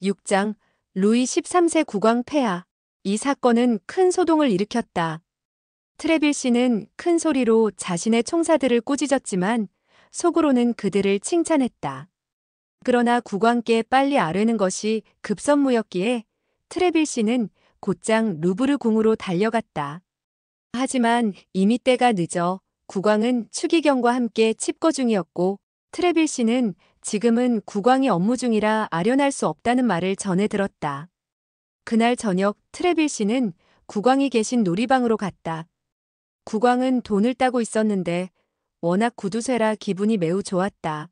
6장 루이 13세 국왕 폐하. 이 사건은 큰 소동을 일으켰다. 트레빌 씨는 큰 소리로 자신의 총사들을 꾸짖었지만 속으로는 그들을 칭찬했다. 그러나 국왕께 빨리 아뢰는 것이 급선무였기에 트레빌 씨는 곧장 루브르 궁으로 달려갔다. 하지만 이미 때가 늦어 국왕은 추기경과 함께 칩거 중이었고 트레빌 씨는 지금은 국왕이 업무 중이라 아련할 수 없다는 말을 전해 들었다. 그날 저녁 트레빌 씨는 국왕이 계신 놀이방으로 갔다. 국왕은 돈을 따고 있었는데 워낙 구두쇠라 기분이 매우 좋았다.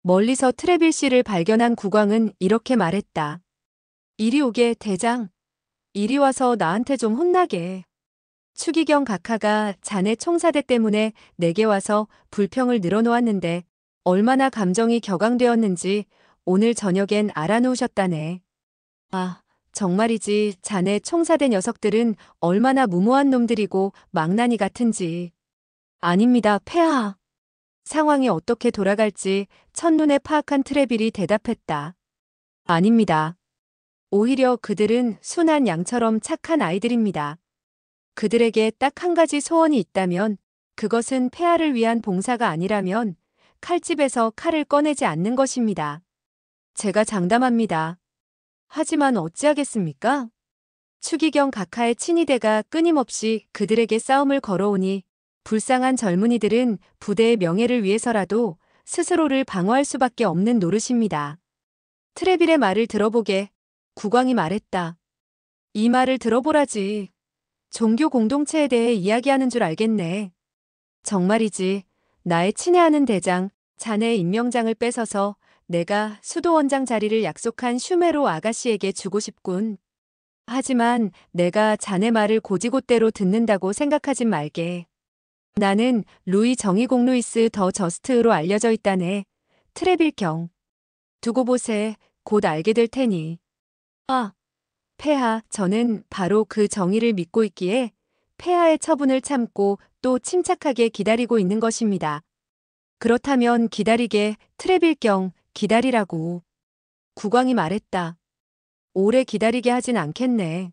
멀리서 트레빌 씨를 발견한 국왕은 이렇게 말했다. 이리 오게 대장. 이리 와서 나한테 좀 혼나게. 추기경 각하가 자네 총사대 때문에 내게 와서 불평을 늘어놓았는데 얼마나 감정이 격앙되었는지 오늘 저녁엔 알아놓으셨다네. 아, 정말이지 자네 총사대 녀석들은 얼마나 무모한 놈들이고 망나니 같은지. 아닙니다, 폐하. 상황이 어떻게 돌아갈지 첫눈에 파악한 트레빌이 대답했다. 아닙니다. 오히려 그들은 순한 양처럼 착한 아이들입니다. 그들에게 딱 한 가지 소원이 있다면 그것은 폐하를 위한 봉사가 아니라면 칼집에서 칼을 꺼내지 않는 것입니다. 제가 장담합니다. 하지만 어찌하겠습니까? 추기경 각하의 친위대가 끊임없이 그들에게 싸움을 걸어오니 불쌍한 젊은이들은 부대의 명예를 위해서라도 스스로를 방어할 수밖에 없는 노릇입니다. 트레빌의 말을 들어보게. 국왕이 말했다. 이 말을 들어보라지. 종교 공동체에 대해 이야기하는 줄 알겠네. 정말이지. 나의 친애하는 대장, 자네의 임명장을 뺏어서 내가 수도원장 자리를 약속한 슈메로 아가씨에게 주고 싶군. 하지만 내가 자네 말을 곧이곧대로 듣는다고 생각하진 말게. 나는 루이 정의공 루이스 더 저스트로 알려져 있다네. 트레빌 경. 두고 보세. 곧 알게 될 테니. 아, 폐하, 저는 바로 그 정의를 믿고 있기에 폐하의 처분을 참고 또 침착하게 기다리고 있는 것입니다. 그렇다면 기다리게. 트레빌 경, 기다리라고. 국왕이 말했다. 오래 기다리게 하진 않겠네.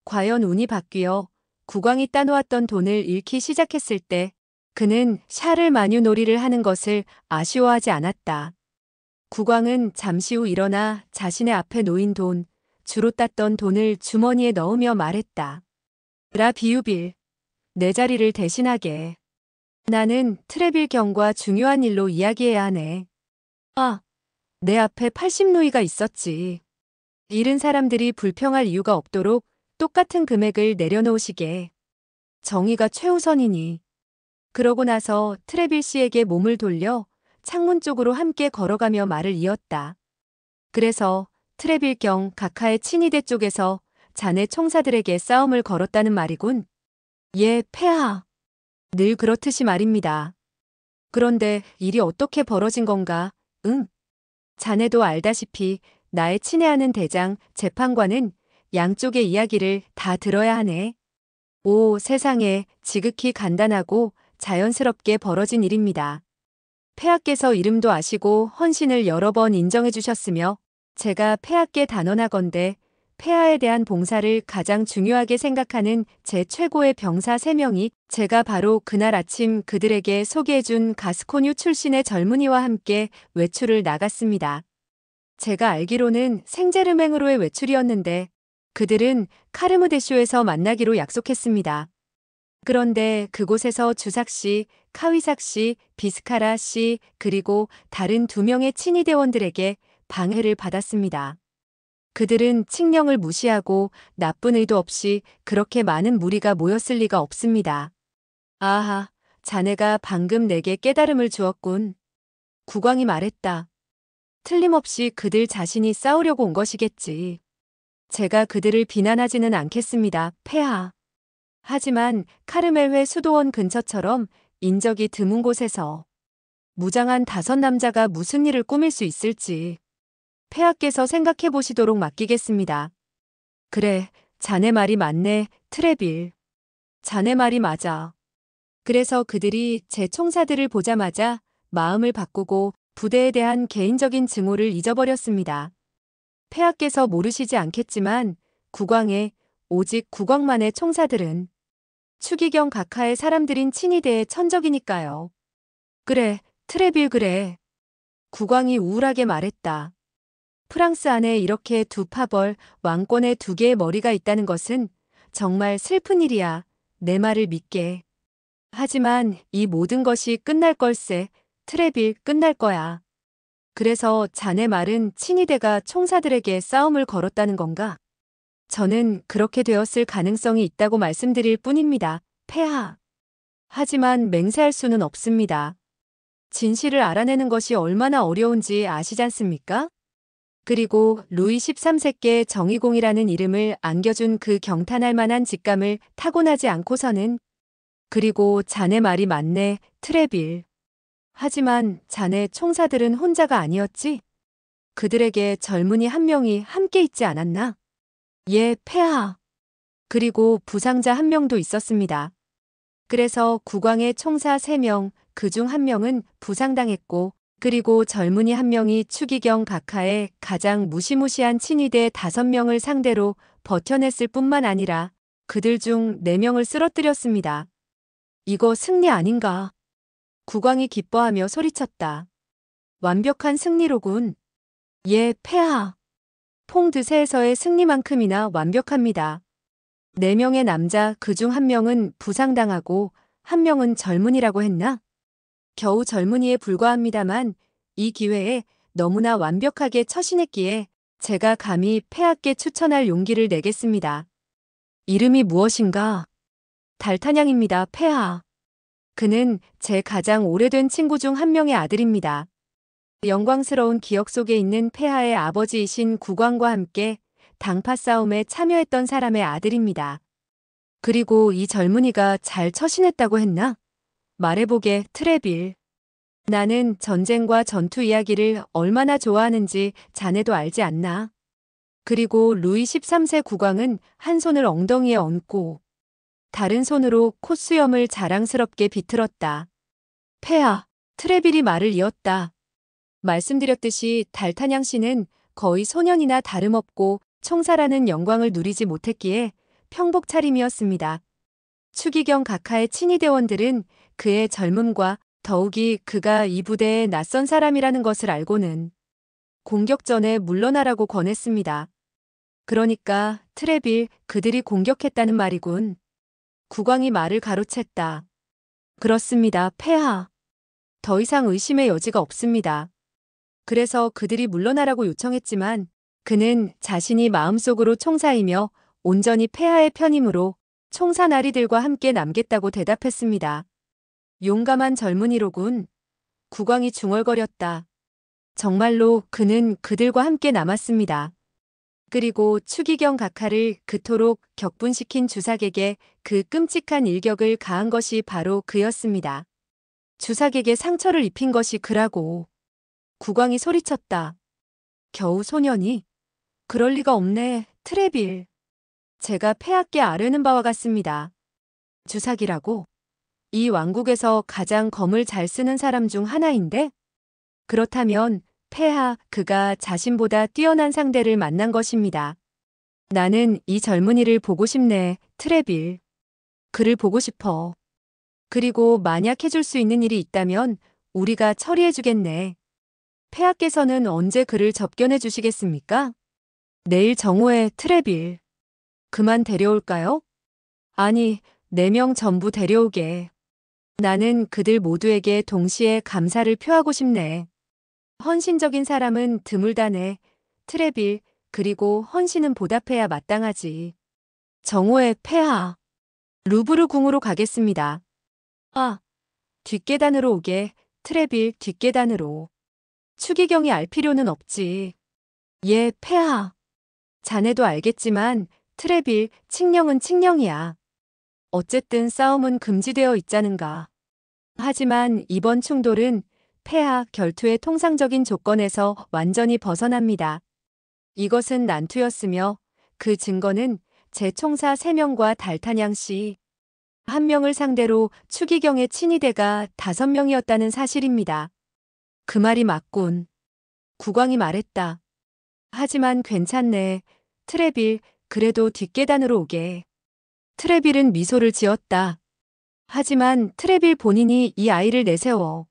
과연 운이 바뀌어 국왕이 따놓았던 돈을 잃기 시작했을 때 그는 샤를 마뉴 놀이를 하는 것을 아쉬워하지 않았다. 국왕은 잠시 후 일어나 자신의 앞에 놓인 돈, 주로 땄던 돈을 주머니에 넣으며 말했다. 라 비유빌, 내 자리를 대신하게. 나는 트레빌 경과 중요한 일로 이야기해야 하네. 아, 내 앞에 80루이가 있었지. 잃은 사람들이 불평할 이유가 없도록 똑같은 금액을 내려놓으시게. 정의가 최우선이니. 그러고 나서 트레빌 씨에게 몸을 돌려 창문 쪽으로 함께 걸어가며 말을 이었다. 그래서 트레빌 경 각하의 친위대 쪽에서 자네 총사들에게 싸움을 걸었다는 말이군. 예, 폐하. 늘 그렇듯이 말입니다. 그런데 일이 어떻게 벌어진 건가? 응. 자네도 알다시피 나의 친애하는 대장 재판관은 양쪽의 이야기를 다 들어야 하네. 오, 세상에 지극히 간단하고 자연스럽게 벌어진 일입니다. 폐하께서 이름도 아시고 헌신을 여러 번 인정해 주셨으며 제가 폐하께 단언하건대 폐하에 대한 봉사를 가장 중요하게 생각하는 제 최고의 병사 3명이 제가 바로 그날 아침 그들에게 소개해준 가스코뉴 출신의 젊은이와 함께 외출을 나갔습니다. 제가 알기로는 생제르맹으로의 외출이었는데 그들은 카르무데쇼에서 만나기로 약속했습니다. 그런데 그곳에서 주삭 씨, 카위삭 씨, 비스카라 씨, 그리고 다른 2명의 친위대원들에게 방해를 받았습니다. 그들은 칙령을 무시하고 나쁜 의도 없이 그렇게 많은 무리가 모였을 리가 없습니다. 아하, 자네가 방금 내게 깨달음을 주었군. 국왕이 말했다. 틀림없이 그들 자신이 싸우려고 온 것이겠지. 제가 그들을 비난하지는 않겠습니다, 폐하. 하지만 카르멜회 수도원 근처처럼 인적이 드문 곳에서 무장한 5남자가 무슨 일을 꾸밀 수 있을지 폐하께서 생각해 보시도록 맡기겠습니다. 그래, 자네 말이 맞네, 트레빌. 자네 말이 맞아. 그래서 그들이 제 총사들을 보자마자 마음을 바꾸고 부대에 대한 개인적인 증오를 잊어버렸습니다. 폐하께서 모르시지 않겠지만 국왕의, 오직 국왕만의 총사들은 추기경 각하의 사람들인 친위대의 천적이니까요. 그래, 트레빌 그래. 국왕이 우울하게 말했다. 프랑스 안에 이렇게 두 파벌, 왕권의 두 개의 머리가 있다는 것은 정말 슬픈 일이야. 내 말을 믿게. 하지만 이 모든 것이 끝날 걸세. 트레빌 끝날 거야. 그래서 자네 말은 친위대가 총사들에게 싸움을 걸었다는 건가? 저는 그렇게 되었을 가능성이 있다고 말씀드릴 뿐입니다. 폐하. 하지만 맹세할 수는 없습니다. 진실을 알아내는 것이 얼마나 어려운지 아시잖습니까? 그리고 루이 13세께 정의공이라는 이름을 안겨준 그 경탄할 만한 직감을 타고나지 않고서는. 그리고 자네 말이 맞네, 트레빌. 하지만 자네 총사들은 혼자가 아니었지? 그들에게 젊은이 한 명이 함께 있지 않았나? 예, 폐하. 그리고 부상자 한 명도 있었습니다. 그래서 국왕의 총사 3명, 그중 한 명은 부상당했고, 그리고 젊은이 한 명이 추기경 각하의 가장 무시무시한 친위대 5명을 상대로 버텨냈을 뿐만 아니라 그들 중 4명을 쓰러뜨렸습니다. 이거 승리 아닌가? 국왕이 기뻐하며 소리쳤다. 완벽한 승리로군. 예, 폐하. 퐁드세에서의 승리만큼이나 완벽합니다. 4명의 남자 그중 한 명은 부상당하고 한 명은 젊은이라고 했나? 겨우 젊은이에 불과합니다만 이 기회에 너무나 완벽하게 처신했기에 제가 감히 폐하께 추천할 용기를 내겠습니다. 이름이 무엇인가? 달타냥입니다, 폐하. 그는 제 가장 오래된 친구 중 한 명의 아들입니다. 영광스러운 기억 속에 있는 폐하의 아버지이신 국왕과 함께 당파 싸움에 참여했던 사람의 아들입니다. 그리고 이 젊은이가 잘 처신했다고 했나? 말해보게, 트레빌. 나는 전쟁과 전투 이야기를 얼마나 좋아하는지 자네도 알지 않나? 그리고 루이 13세 국왕은 한 손을 엉덩이에 얹고 다른 손으로 콧수염을 자랑스럽게 비틀었다. 폐하, 트레빌이 말을 이었다. 말씀드렸듯이 달타냥 씨는 거의 소년이나 다름없고 총사라는 영광을 누리지 못했기에 평복 차림이었습니다. 추기경 각하의 친위대원들은 그의 젊음과 더욱이 그가 이 부대의 낯선 사람이라는 것을 알고는 공격 전에 물러나라고 권했습니다. 그러니까 트레빌, 그들이 공격했다는 말이군. 국왕이 말을 가로챘다. 그렇습니다, 폐하. 더 이상 의심의 여지가 없습니다. 그래서 그들이 물러나라고 요청했지만 그는 자신이 마음속으로 총사이며 온전히 폐하의 편이므로 총사 나리들과 함께 남겠다고 대답했습니다. 용감한 젊은이로군. 국왕이 중얼거렸다. 정말로 그는 그들과 함께 남았습니다. 그리고 추기경 각하를 그토록 격분시킨 주사객에 그 끔찍한 일격을 가한 것이 바로 그였습니다. 주사객에 상처를 입힌 것이 그라고. 국왕이 소리쳤다. 겨우 소년이? 그럴 리가 없네, 트레빌. 제가 폐하께 아뢰는 바와 같습니다. 주사기라고? 이 왕국에서 가장 검을 잘 쓰는 사람 중 하나인데? 그렇다면 폐하, 그가 자신보다 뛰어난 상대를 만난 것입니다. 나는 이 젊은이를 보고 싶네, 트레빌. 그를 보고 싶어. 그리고 만약 해줄 수 있는 일이 있다면 우리가 처리해주겠네. 폐하께서는 언제 그를 접견해 주시겠습니까? 내일 정오에, 트레빌. 그만 데려올까요? 아니, 4명 전부 데려오게. 나는 그들 모두에게 동시에 감사를 표하고 싶네. 헌신적인 사람은 드물다네, 트레빌. 그리고 헌신은 보답해야 마땅하지. 정오에, 폐하. 루브르 궁으로 가겠습니다. 아, 뒷계단으로 오게, 트레빌. 뒷계단으로. 추기경이 알 필요는 없지. 예, 폐하. 자네도 알겠지만 트레빌, 칙령은 칙령이야. 어쨌든 싸움은 금지되어 있자는가. 하지만 이번 충돌은 폐하 결투의 통상적인 조건에서 완전히 벗어납니다. 이것은 난투였으며 그 증거는 제 총사 3명과 달타냥 씨 1명을 상대로 추기경의 친위대가 5명이었다는 사실입니다. 그 말이 맞군. 국왕이 말했다. 하지만 괜찮네. 트레빌, 그래도 뒷계단으로 오게. 트레빌은 미소를 지었다. 하지만 트레빌 본인이 이 아이를 내세워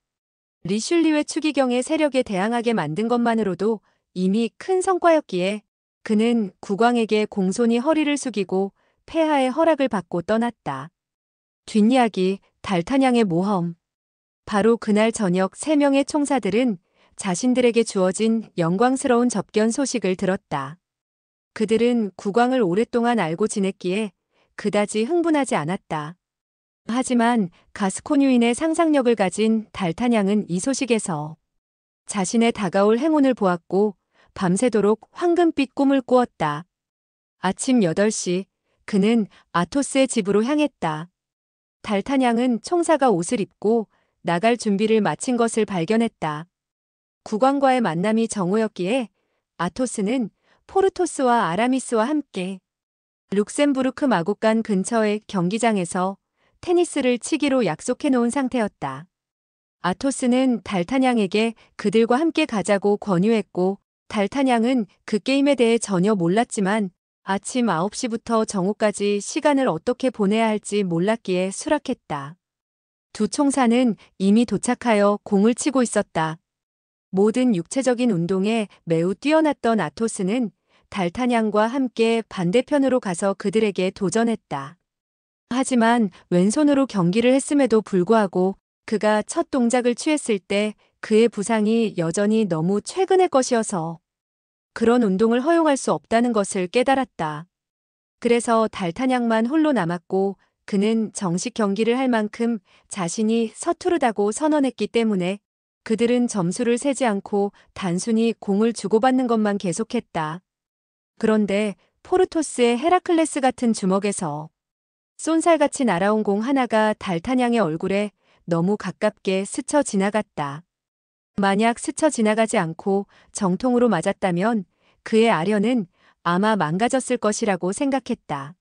리슐리의 추기경의 세력에 대항하게 만든 것만으로도 이미 큰 성과였기에 그는 국왕에게 공손히 허리를 숙이고 폐하의 허락을 받고 떠났다. 뒷이야기, 달타냥의 모험. 바로 그날 저녁 3명의 총사들은 자신들에게 주어진 영광스러운 접견 소식을 들었다. 그들은 국왕을 오랫동안 알고 지냈기에 그다지 흥분하지 않았다. 하지만 가스코뉴인의 상상력을 가진 달타냥은 이 소식에서 자신의 다가올 행운을 보았고 밤새도록 황금빛 꿈을 꾸었다. 아침 8시 그는 아토스의 집으로 향했다. 달타냥은 총사가 옷을 입고 나갈 준비를 마친 것을 발견했다. 국왕과의 만남이 정오였기에 아토스는 포르토스와 아라미스와 함께 룩셈부르크 마곡간 근처의 경기장에서 테니스를 치기로 약속해 놓은 상태였다. 아토스는 달타냥에게 그들과 함께 가자고 권유했고 달타냥은 그 게임에 대해 전혀 몰랐지만 아침 9시부터 정오까지 시간을 어떻게 보내야 할지 몰랐기에 수락했다. 두 총사는 이미 도착하여 공을 치고 있었다. 모든 육체적인 운동에 매우 뛰어났던 아토스는 달타냥과 함께 반대편으로 가서 그들에게 도전했다. 하지만 왼손으로 경기를 했음에도 불구하고 그가 첫 동작을 취했을 때 그의 부상이 여전히 너무 최근의 것이어서 그런 운동을 허용할 수 없다는 것을 깨달았다. 그래서 달타냥만 홀로 남았고 그는 정식 경기를 할 만큼 자신이 서투르다고 선언했기 때문에 그들은 점수를 세지 않고 단순히 공을 주고받는 것만 계속했다. 그런데 포르토스의 헤라클레스 같은 주먹에서 쏜살같이 날아온 공 하나가 달타냥의 얼굴에 너무 가깝게 스쳐 지나갔다. 만약 스쳐 지나가지 않고 정통으로 맞았다면 그의 아련은 아마 망가졌을 것이라고 생각했다.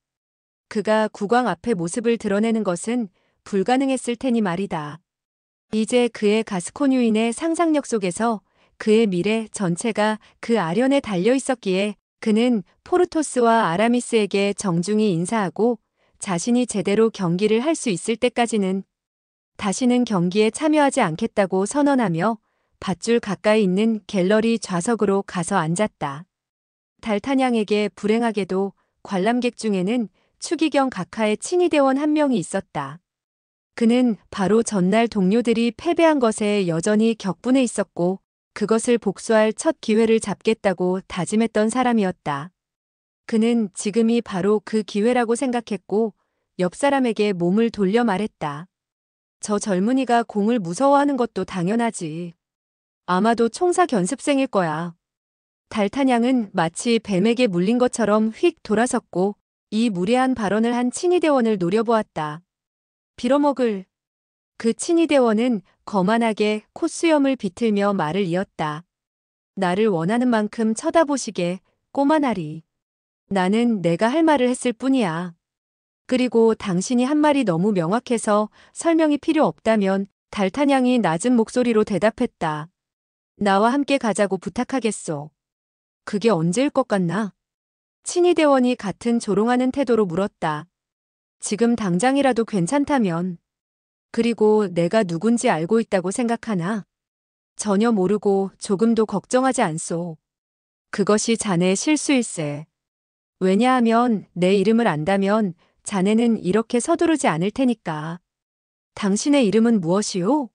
그가 국왕 앞에 모습을 드러내는 것은 불가능했을 테니 말이다. 이제 그의 가스코뉴인의 상상력 속에서 그의 미래 전체가 그 아련에 달려 있었기에 그는 포르토스와 아라미스에게 정중히 인사하고 자신이 제대로 경기를 할 수 있을 때까지는 다시는 경기에 참여하지 않겠다고 선언하며 밧줄 가까이 있는 갤러리 좌석으로 가서 앉았다. 달타냥에게 불행하게도 관람객 중에는 추기경 각하의 친위대원 한 명이 있었다. 그는 바로 전날 동료들이 패배한 것에 여전히 격분해 있었고 그것을 복수할 첫 기회를 잡겠다고 다짐했던 사람이었다. 그는 지금이 바로 그 기회라고 생각했고 옆 사람에게 몸을 돌려 말했다. 저 젊은이가 공을 무서워하는 것도 당연하지. 아마도 총사 견습생일 거야. 달타냥은 마치 뱀에게 물린 것처럼 휙 돌아섰고 이 무례한 발언을 한 친위대원을 노려보았다. 빌어먹을. 그 친위대원은 거만하게 콧수염을 비틀며 말을 이었다. 나를 원하는 만큼 쳐다보시게, 꼬마나리. 나는 내가 할 말을 했을 뿐이야. 그리고 당신이 한 말이 너무 명확해서 설명이 필요 없다면 달타냥이 낮은 목소리로 대답했다. 나와 함께 가자고 부탁하겠소. 그게 언제일 것 같나? 친위대원이 같은 조롱하는 태도로 물었다. 지금 당장이라도 괜찮다면. 그리고 내가 누군지 알고 있다고 생각하나? 전혀 모르고 조금도 걱정하지 않소. 그것이 자네의 실수일세. 왜냐하면 내 이름을 안다면 자네는 이렇게 서두르지 않을 테니까. 당신의 이름은 무엇이요?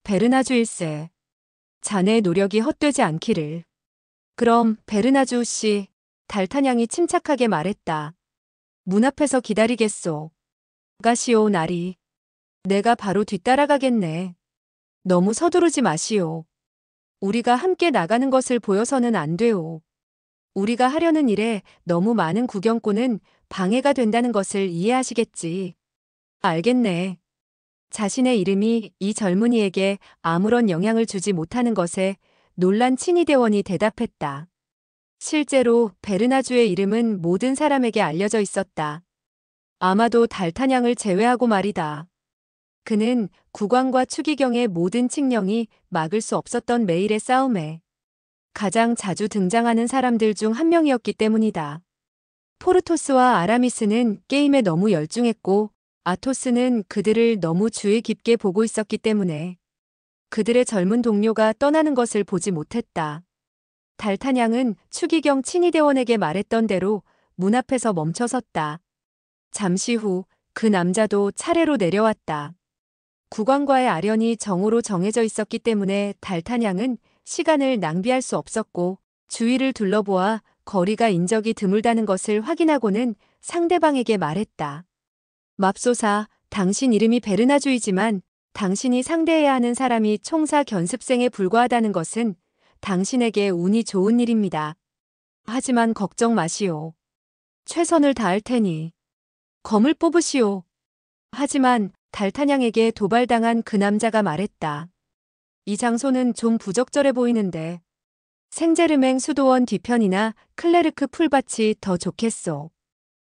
베르나주일세. 자네의 노력이 헛되지 않기를. 그럼 베르나주 씨, 달타냥이 침착하게 말했다. 문 앞에서 기다리겠소. 가시오, 나리. 내가 바로 뒤따라가겠네. 너무 서두르지 마시오. 우리가 함께 나가는 것을 보여서는 안 돼요. 우리가 하려는 일에 너무 많은 구경꾼은 방해가 된다는 것을 이해하시겠지. 알겠네. 자신의 이름이 이 젊은이에게 아무런 영향을 주지 못하는 것에 놀란 친위대원이 대답했다. 실제로 베르나주의 이름은 모든 사람에게 알려져 있었다. 아마도 달타냥을 제외하고 말이다. 그는 국왕과 추기경의 모든 칙령이 막을 수 없었던 매일의 싸움에 가장 자주 등장하는 사람들 중 한 명이었기 때문이다. 포르토스와 아라미스는 게임에 너무 열중했고 아토스는 그들을 너무 주의 깊게 보고 있었기 때문에 그들의 젊은 동료가 떠나는 것을 보지 못했다. 달타냥은 추기경 친위대원에게 말했던 대로 문 앞에서 멈춰섰다. 잠시 후 그 남자도 차례로 내려왔다. 국왕과의 아련이 정오로 정해져 있었기 때문에 달타냥은 시간을 낭비할 수 없었고 주위를 둘러보아 거리가 인적이 드물다는 것을 확인하고는 상대방에게 말했다. 맙소사, 당신 이름이 베르나주이지만 당신이 상대해야 하는 사람이 총사 견습생에 불과하다는 것은 당신에게 운이 좋은 일입니다. 하지만 걱정 마시오. 최선을 다할 테니 검을 뽑으시오. 하지만 달타냥에게 도발당한 그 남자가 말했다. 이 장소는 좀 부적절해 보이는데 생제르맹 수도원 뒤편이나 클레르크 풀밭이 더 좋겠소.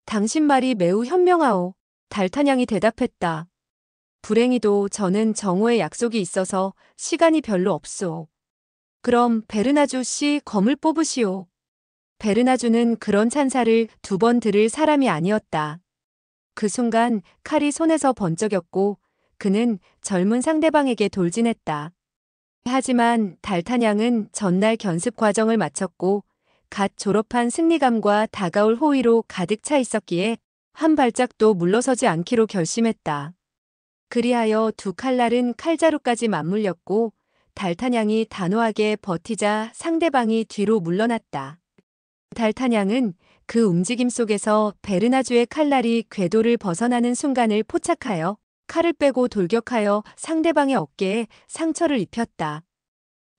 당신 말이 매우 현명하오. 달타냥이 대답했다. 불행히도 저는 정오에 약속이 있어서 시간이 별로 없소. 그럼 베르나주 씨 검을 뽑으시오. 베르나주는 그런 찬사를 2번 들을 사람이 아니었다. 그 순간 칼이 손에서 번쩍였고 그는 젊은 상대방에게 돌진했다. 하지만 달타냥은 전날 견습 과정을 마쳤고 갓 졸업한 승리감과 다가올 호의로 가득 차 있었기에 한 발짝도 물러서지 않기로 결심했다. 그리하여 두 칼날은 칼자루까지 맞물렸고 달타냥이 단호하게 버티자 상대방이 뒤로 물러났다. 달타냥은 그 움직임 속에서 베르나주의 칼날이 궤도를 벗어나는 순간을 포착하여 칼을 빼고 돌격하여 상대방의 어깨에 상처를 입혔다.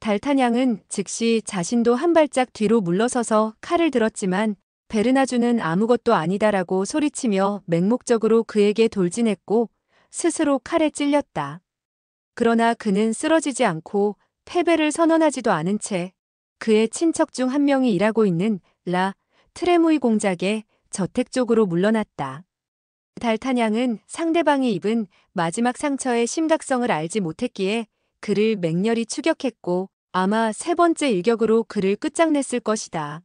달타냥은 즉시 자신도 한 발짝 뒤로 물러서서 칼을 들었지만 베르나주는 아무것도 아니다라고 소리치며 맹목적으로 그에게 돌진했고 스스로 칼에 찔렸다. 그러나 그는 쓰러지지 않고 패배를 선언하지도 않은 채 그의 친척 중 한 명이 일하고 있는 라 트레무이 공작의 저택 쪽으로 물러났다. 달타냥은 상대방이 입은 마지막 상처의 심각성을 알지 못했기에 그를 맹렬히 추격했고 아마 3번째 일격으로 그를 끝장냈을 것이다.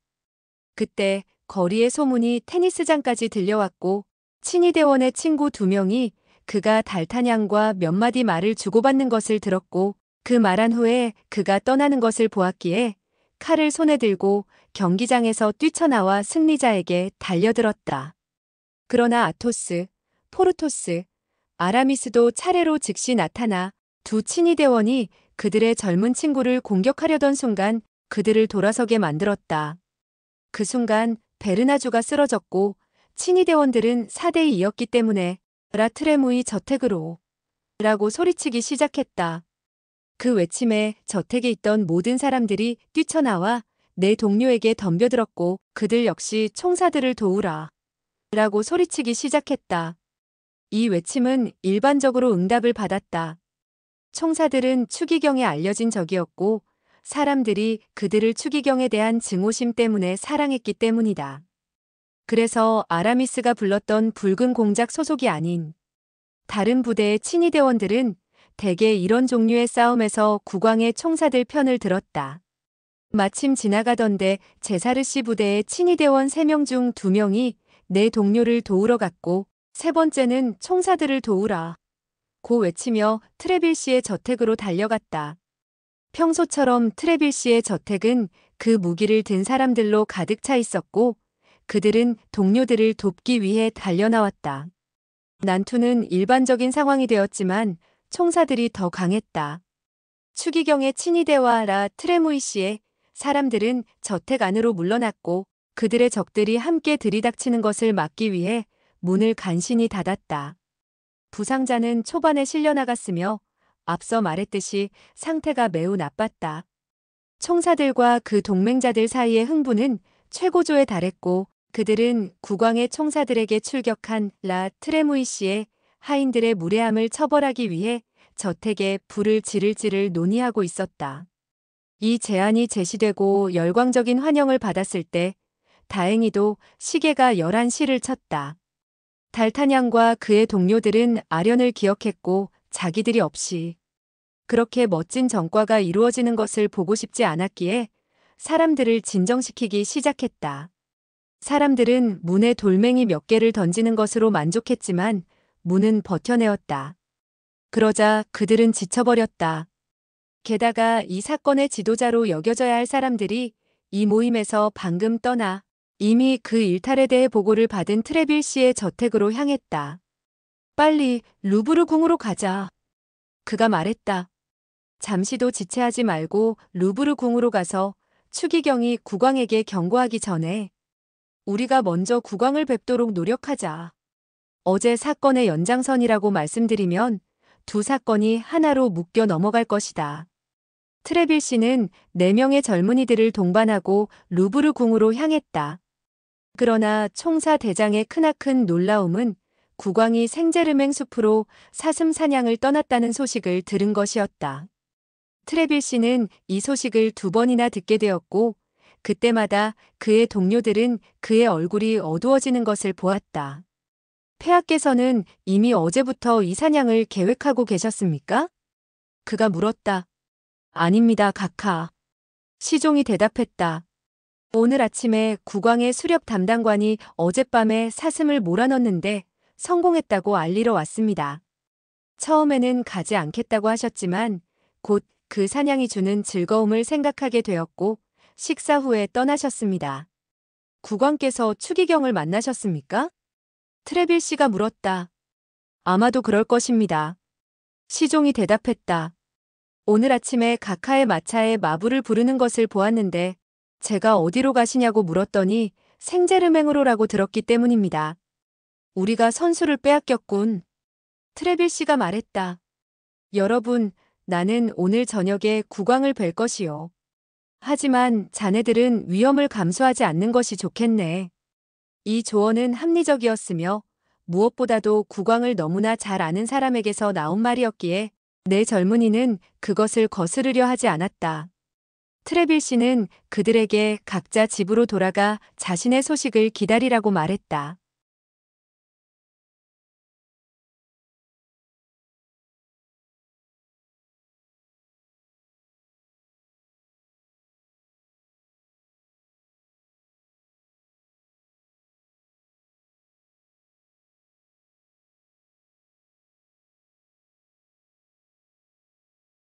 그때 거리의 소문이 테니스장까지 들려왔고 친위대원의 친구 2명이 그가 달타냥과 몇 마디 말을 주고받는 것을 들었고 그 말한 후에 그가 떠나는 것을 보았기에 칼을 손에 들고 경기장에서 뛰쳐나와 승리자에게 달려들었다. 그러나 아토스, 포르토스, 아라미스도 차례로 즉시 나타나 두 친위대원이 그들의 젊은 친구를 공격하려던 순간 그들을 돌아서게 만들었다. 그 순간 베르나주가 쓰러졌고 친위대원들은 4대2였기 때문에 라트레무이 저택으로 라고 소리치기 시작했다. 그 외침에 저택에 있던 모든 사람들이 뛰쳐나와 내 동료에게 덤벼들었고 그들 역시 총사들을 도우라 라고 소리치기 시작했다. 이 외침은 일반적으로 응답을 받았다. 총사들은 추기경에 알려진 적이었고 사람들이 그들을 추기경에 대한 증오심 때문에 사랑했기 때문이다. 그래서 아라미스가 불렀던 붉은 공작 소속이 아닌 다른 부대의 친위대원들은 대개 이런 종류의 싸움에서 국왕의 총사들 편을 들었다. 마침 지나가던데 제사르시 부대의 친위대원 3명 중 2명이 내 동료를 도우러 갔고 3번째는 총사들을 도우라 고 외치며 트레빌 씨의 저택으로 달려갔다. 평소처럼 트레빌 씨의 저택은 그 무기를 든 사람들로 가득 차 있었고 그들은 동료들을 돕기 위해 달려나왔다. 난투는 일반적인 상황이 되었지만 총사들이 더 강했다. 추기경의 친위대와 라 트레무이 씨의 사람들은 저택 안으로 물러났고 그들의 적들이 함께 들이닥치는 것을 막기 위해 문을 간신히 닫았다. 부상자는 초반에 실려나갔으며 앞서 말했듯이 상태가 매우 나빴다. 총사들과 그 동맹자들 사이의 흥분은 최고조에 달했고 그들은 국왕의 총사들에게 출격한 라 트레무이 씨의 하인들의 무례함을 처벌하기 위해 저택에 불을 지를지를 논의하고 있었다. 이 제안이 제시되고 열광적인 환영을 받았을 때 다행히도 시계가 11시를 쳤다. 달타냥과 그의 동료들은 아련을 기억했고 자기들이 없이 그렇게 멋진 전과가 이루어지는 것을 보고 싶지 않았기에 사람들을 진정시키기 시작했다. 사람들은 문에 돌멩이 몇 개를 던지는 것으로 만족했지만 문은 버텨내었다. 그러자 그들은 지쳐버렸다. 게다가 이 사건의 지도자로 여겨져야 할 사람들이 이 모임에서 방금 떠나 이미 그 일탈에 대해 보고를 받은 트레빌 씨의 저택으로 향했다. 빨리 루브르 궁으로 가자. 그가 말했다. 잠시도 지체하지 말고 루브르 궁으로 가서 추기경이 국왕에게 경고하기 전에 우리가 먼저 국왕을 뵙도록 노력하자. 어제 사건의 연장선이라고 말씀드리면 두 사건이 하나로 묶여 넘어갈 것이다. 트레빌 씨는 4명의 젊은이들을 동반하고 루브르 궁으로 향했다. 그러나 총사 대장의 크나큰 놀라움은 국왕이 생제르맹 숲으로 사슴 사냥을 떠났다는 소식을 들은 것이었다. 트레빌 씨는 이 소식을 2번이나 듣게 되었고 그때마다 그의 동료들은 그의 얼굴이 어두워지는 것을 보았다. 폐하께서는 이미 어제부터 이 사냥을 계획하고 계셨습니까? 그가 물었다. 아닙니다, 각하. 시종이 대답했다. 오늘 아침에 국왕의 수렵 담당관이 어젯밤에 사슴을 몰아넣는데 성공했다고 알리러 왔습니다. 처음에는 가지 않겠다고 하셨지만 곧 그 사냥이 주는 즐거움을 생각하게 되었고 식사 후에 떠나셨습니다. 국왕께서 추기경을 만나셨습니까? 트레빌 씨가 물었다. 아마도 그럴 것입니다. 시종이 대답했다. 오늘 아침에 각하의 마차에 마부를 부르는 것을 보았는데 제가 어디로 가시냐고 물었더니 생제르맹으로라고 들었기 때문입니다. 우리가 선수를 빼앗겼군. 트레빌 씨가 말했다. 여러분, 나는 오늘 저녁에 국왕을 뵐 것이요. 하지만 자네들은 위험을 감수하지 않는 것이 좋겠네. 이 조언은 합리적이었으며 무엇보다도 국왕을 너무나 잘 아는 사람에게서 나온 말이었기에 내 젊은이는 그것을 거스르려 하지 않았다. 트레빌 씨는 그들에게 각자 집으로 돌아가 자신의 소식을 기다리라고 말했다.